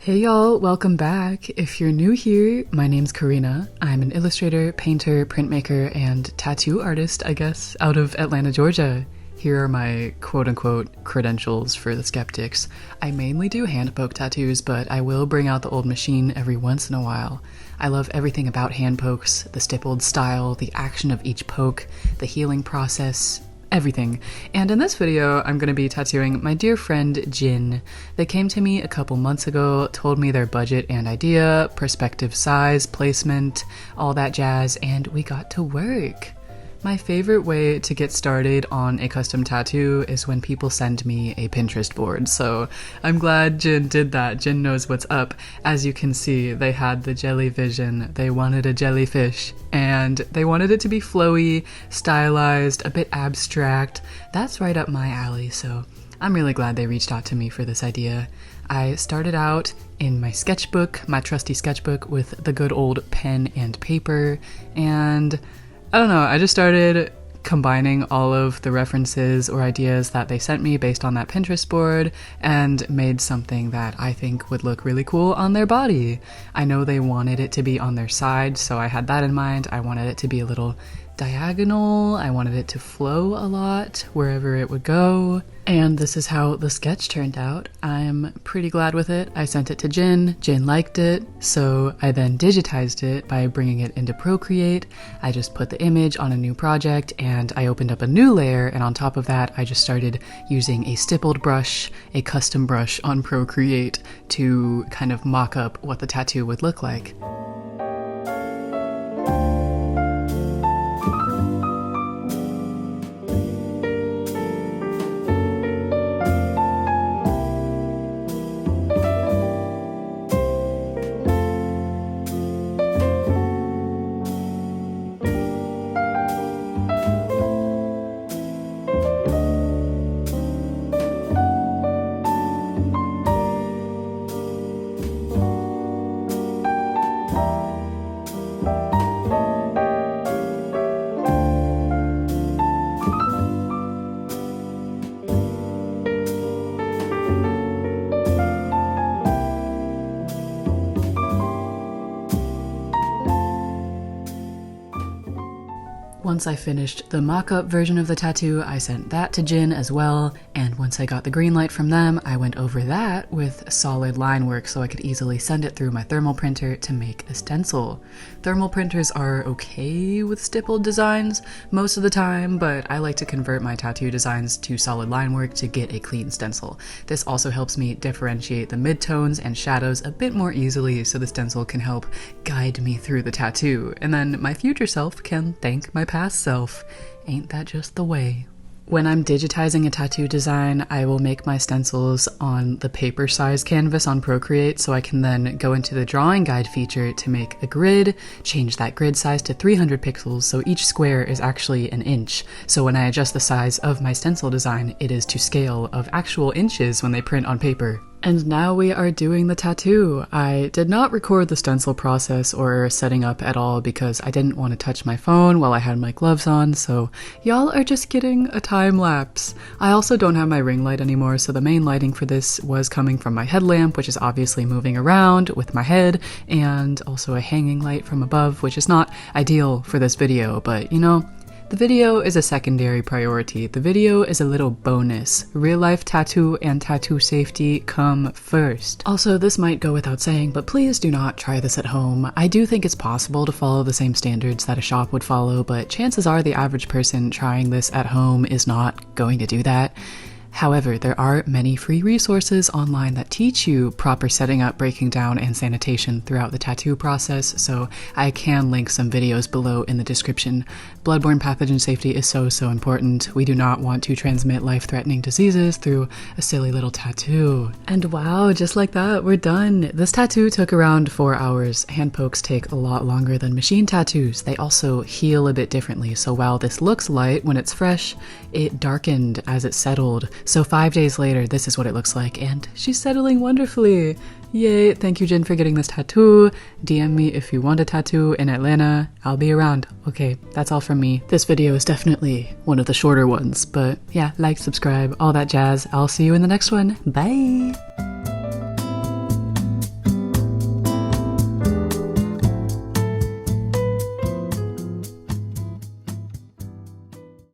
Hey y'all, welcome back. If you're new here, my name's Karina. I'm an illustrator, painter, printmaker, and tattoo artist, I guess, out of Atlanta, Georgia. Here are my quote-unquote credentials for the skeptics. I mainly do handpoke tattoos, but I will bring out the old machine every once in a while. I love everything about handpokes, the stippled style, the action of each poke, the healing process, everything. And in this video, I'm going to be tattooing my dear friend Jin. They came to me a couple months ago, told me their budget and idea, prospective size, placement, all that jazz, and we got to work. My favorite way to get started on a custom tattoo is when people send me a Pinterest board, so I'm glad Jin did that. Jin knows what's up. As you can see, they had the jelly vision, they wanted a jellyfish, and they wanted it to be flowy, stylized, a bit abstract. That's right up my alley, so I'm really glad they reached out to me for this idea. I started out in my sketchbook, my trusty sketchbook, with the good old pen and paper, and I don't know, I just started combining all of the references or ideas that they sent me based on that Pinterest board and made something that I think would look really cool on their body. I know they wanted it to be on their side, so I had that in mind. I wanted it to be a little diagonal. I wanted it to flow a lot wherever it would go. And this is how the sketch turned out. I'm pretty glad with it. I sent it to Jin. Jin liked it, so I then digitized it by bringing it into Procreate. I just put the image on a new project and I opened up a new layer, and on top of that I just started using a stippled brush, a custom brush on Procreate, to kind of mock up what the tattoo would look like. Once I finished the mock-up version of the tattoo, I sent that to Jin as well, and once I got the green light from them, I went over that with solid line work so I could easily send it through my thermal printer to make a stencil. Thermal printers are okay with stippled designs most of the time, but I like to convert my tattoo designs to solid line work to get a clean stencil. This also helps me differentiate the midtones and shadows a bit more easily, so the stencil can help guide me through the tattoo, and then my future self can thank my past self. Ain't that just the way? When I'm digitizing a tattoo design, I will make my stencils on the paper size canvas on Procreate, so I can then go into the drawing guide feature to make a grid, change that grid size to 300 pixels, so each square is actually an inch. So when I adjust the size of my stencil design, it is to scale of actual inches when they print on paper. And now we are doing the tattoo. I did not record the stencil process or setting up at all because I didn't want to touch my phone while I had my gloves on, so y'all are just getting a time lapse. I also don't have my ring light anymore, so the main lighting for this was coming from my headlamp, which is obviously moving around with my head, and also a hanging light from above, which is not ideal for this video, but you know, the video is a secondary priority. The video is a little bonus. Real life tattoo and tattoo safety come first. Also, this might go without saying, but please do not try this at home. I do think it's possible to follow the same standards that a shop would follow, but chances are the average person trying this at home is not going to do that. However, there are many free resources online that teach you proper setting up, breaking down, and sanitation throughout the tattoo process, so I can link some videos below in the description. Bloodborne pathogen safety is so important. We do not want to transmit life-threatening diseases through a silly little tattoo. And wow, just like that, we're done. This tattoo took around 4 hours. Handpokes take a lot longer than machine tattoos. They also heal a bit differently, so while this looks light when it's fresh, it darkened as it settled. So 5 days later, this is what it looks like, and she's settling wonderfully. Yay, thank you Jin for getting this tattoo. DM me if you want a tattoo in Atlanta. I'll be around. Okay, that's all from me. This video is definitely one of the shorter ones, but yeah, like, subscribe, all that jazz. I'll see you in the next one. Bye!